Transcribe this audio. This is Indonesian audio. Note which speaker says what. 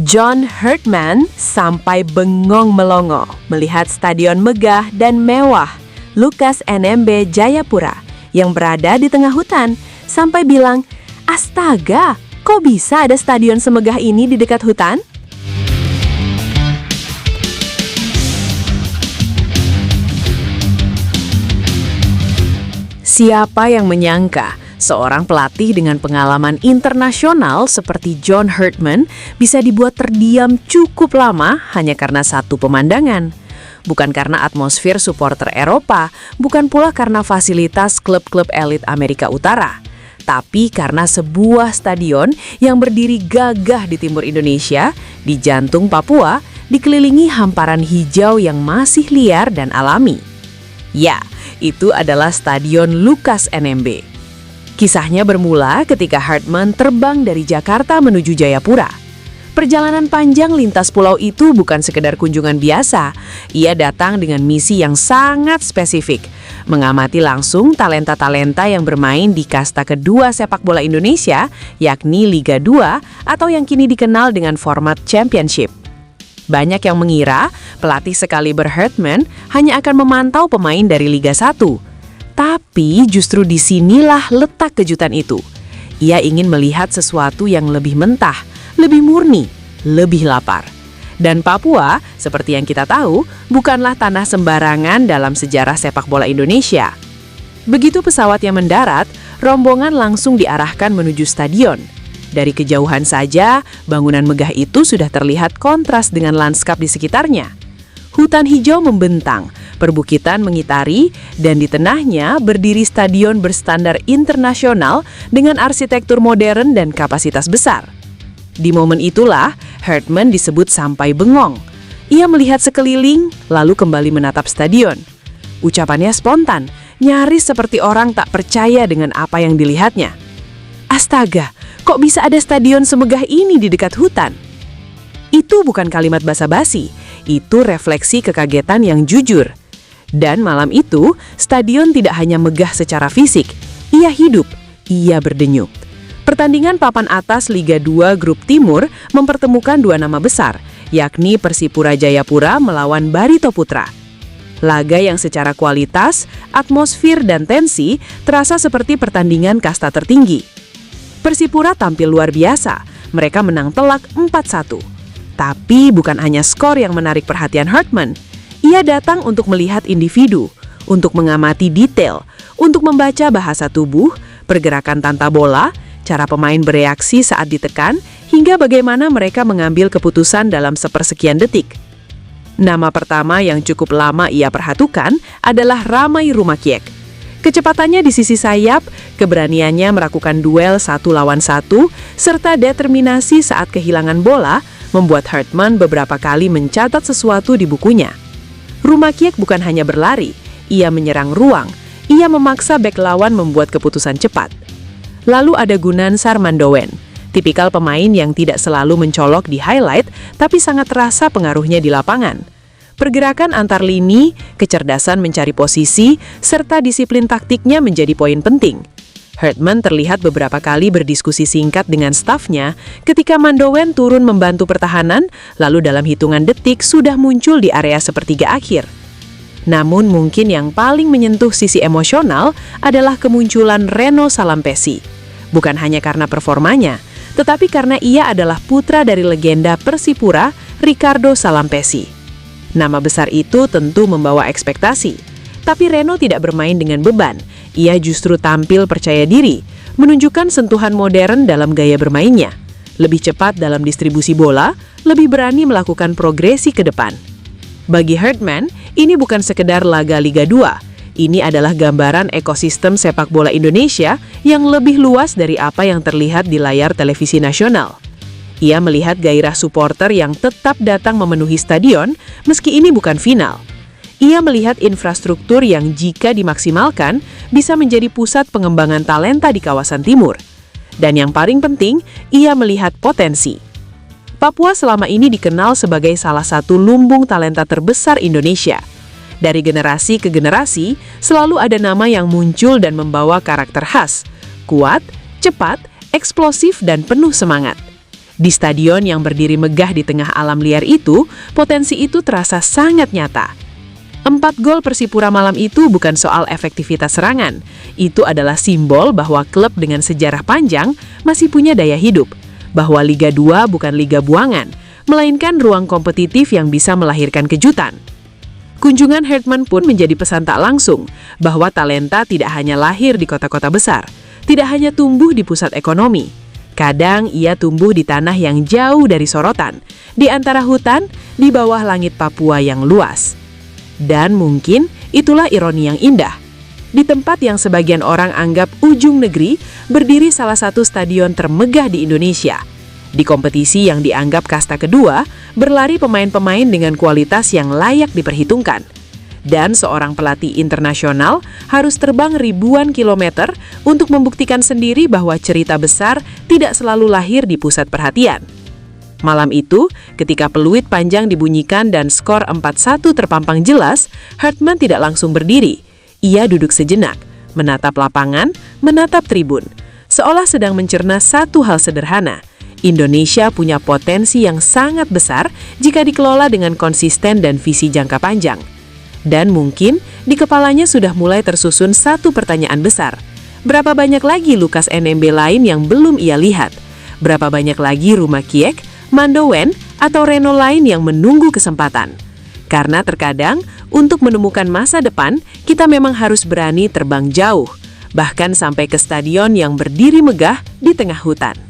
Speaker 1: John Herdman sampai bengong melongo melihat stadion megah dan mewah Lukas NMB Jayapura yang berada di tengah hutan, sampai bilang, "Astaga, kok bisa ada stadion semegah ini di dekat hutan?" Siapa yang menyangka seorang pelatih dengan pengalaman internasional seperti John Herdman bisa dibuat terdiam cukup lama hanya karena satu pemandangan. Bukan karena atmosfer supporter Eropa, bukan pula karena fasilitas klub-klub elit Amerika Utara, tapi karena sebuah stadion yang berdiri gagah di timur Indonesia, di jantung Papua, dikelilingi hamparan hijau yang masih liar dan alami. Ya, itu adalah Stadion Lukas NMB. Kisahnya bermula ketika Herdman terbang dari Jakarta menuju Jayapura. Perjalanan panjang lintas pulau itu bukan sekedar kunjungan biasa. Ia datang dengan misi yang sangat spesifik, mengamati langsung talenta-talenta yang bermain di kasta kedua sepak bola Indonesia, yakni Liga 2 atau yang kini dikenal dengan format Championship. Banyak yang mengira pelatih sekaliber Herdman hanya akan memantau pemain dari Liga 1. Tapi justru disinilah letak kejutan itu. Ia ingin melihat sesuatu yang lebih mentah, lebih murni, lebih lapar. Dan Papua, seperti yang kita tahu, bukanlah tanah sembarangan dalam sejarah sepak bola Indonesia. Begitu pesawatnya mendarat, rombongan langsung diarahkan menuju stadion. Dari kejauhan saja, bangunan megah itu sudah terlihat kontras dengan lanskap di sekitarnya. Hutan hijau membentang, perbukitan mengitari, dan di tengahnya berdiri stadion berstandar internasional dengan arsitektur modern dan kapasitas besar. Di momen itulah, Herdman disebut sampai bengong. Ia melihat sekeliling, lalu kembali menatap stadion. Ucapannya spontan, nyaris seperti orang tak percaya dengan apa yang dilihatnya. "Astaga, kok bisa ada stadion semegah ini di dekat hutan?" Itu bukan kalimat basa-basi, itu refleksi kekagetan yang jujur. Dan malam itu, stadion tidak hanya megah secara fisik, ia hidup, ia berdenyut. Pertandingan papan atas Liga 2 Grup Timur mempertemukan dua nama besar, yakni Persipura Jayapura melawan Barito Putra. Laga yang secara kualitas, atmosfer, dan tensi terasa seperti pertandingan kasta tertinggi. Persipura tampil luar biasa, mereka menang telak 4-1. Tapi bukan hanya skor yang menarik perhatian Herdman. Ia datang untuk melihat individu, untuk mengamati detail, untuk membaca bahasa tubuh, pergerakan tanta bola, cara pemain bereaksi saat ditekan, hingga bagaimana mereka mengambil keputusan dalam sepersekian detik. Nama pertama yang cukup lama ia perhatikan adalah Ramai Rumakiek. Kecepatannya di sisi sayap, keberaniannya melakukan duel 1 lawan 1, serta determinasi saat kehilangan bola membuat Herdman beberapa kali mencatat sesuatu di bukunya. Rumakiek bukan hanya berlari, ia menyerang ruang, ia memaksa bek lawan membuat keputusan cepat. Lalu ada Gunansar Mandowen, tipikal pemain yang tidak selalu mencolok di highlight, tapi sangat terasa pengaruhnya di lapangan. Pergerakan antar lini, kecerdasan mencari posisi, serta disiplin taktiknya menjadi poin penting. Herdman terlihat beberapa kali berdiskusi singkat dengan stafnya ketika Mandowen turun membantu pertahanan, lalu dalam hitungan detik sudah muncul di area sepertiga akhir. Namun mungkin yang paling menyentuh sisi emosional adalah kemunculan Reno Salampesi. Bukan hanya karena performanya, tetapi karena ia adalah putra dari legenda Persipura, Ricardo Salampesi. Nama besar itu tentu membawa ekspektasi, tapi Reno tidak bermain dengan beban. Ia justru tampil percaya diri, menunjukkan sentuhan modern dalam gaya bermainnya. Lebih cepat dalam distribusi bola, lebih berani melakukan progresi ke depan. Bagi Herdman, ini bukan sekedar laga Liga 2. Ini adalah gambaran ekosistem sepak bola Indonesia yang lebih luas dari apa yang terlihat di layar televisi nasional. Ia melihat gairah supporter yang tetap datang memenuhi stadion meski ini bukan final. Ia melihat infrastruktur yang jika dimaksimalkan bisa menjadi pusat pengembangan talenta di kawasan timur. Dan yang paling penting, ia melihat potensi. Papua selama ini dikenal sebagai salah satu lumbung talenta terbesar Indonesia. Dari generasi ke generasi, selalu ada nama yang muncul dan membawa karakter khas, kuat, cepat, eksplosif, dan penuh semangat. Di stadion yang berdiri megah di tengah alam liar itu, potensi itu terasa sangat nyata. 4 gol Persipura malam itu bukan soal efektivitas serangan. Itu adalah simbol bahwa klub dengan sejarah panjang masih punya daya hidup. Bahwa Liga 2 bukan liga buangan, melainkan ruang kompetitif yang bisa melahirkan kejutan. Kunjungan Hartman pun menjadi pesan tak langsung bahwa talenta tidak hanya lahir di kota-kota besar, tidak hanya tumbuh di pusat ekonomi. Kadang ia tumbuh di tanah yang jauh dari sorotan, di antara hutan, di bawah langit Papua yang luas. Dan mungkin itulah ironi yang indah. Di tempat yang sebagian orang anggap ujung negeri, berdiri salah satu stadion termegah di Indonesia. Di kompetisi yang dianggap kasta kedua, berlari pemain-pemain dengan kualitas yang layak diperhitungkan. Dan seorang pelatih internasional harus terbang ribuan kilometer untuk membuktikan sendiri bahwa cerita besar tidak selalu lahir di pusat perhatian. Malam itu, ketika peluit panjang dibunyikan dan skor 4-1 terpampang jelas, Hartman tidak langsung berdiri. Ia duduk sejenak, menatap lapangan, menatap tribun, seolah sedang mencerna satu hal sederhana. Indonesia punya potensi yang sangat besar jika dikelola dengan konsisten dan visi jangka panjang. Dan mungkin di kepalanya sudah mulai tersusun satu pertanyaan besar. Berapa banyak lagi Lukas NMB lain yang belum ia lihat? Berapa banyak lagi Rumah Kiek, Mandowen, atau Reno lain yang menunggu kesempatan? Karena terkadang, untuk menemukan masa depan, kita memang harus berani terbang jauh, bahkan sampai ke stadion yang berdiri megah di tengah hutan.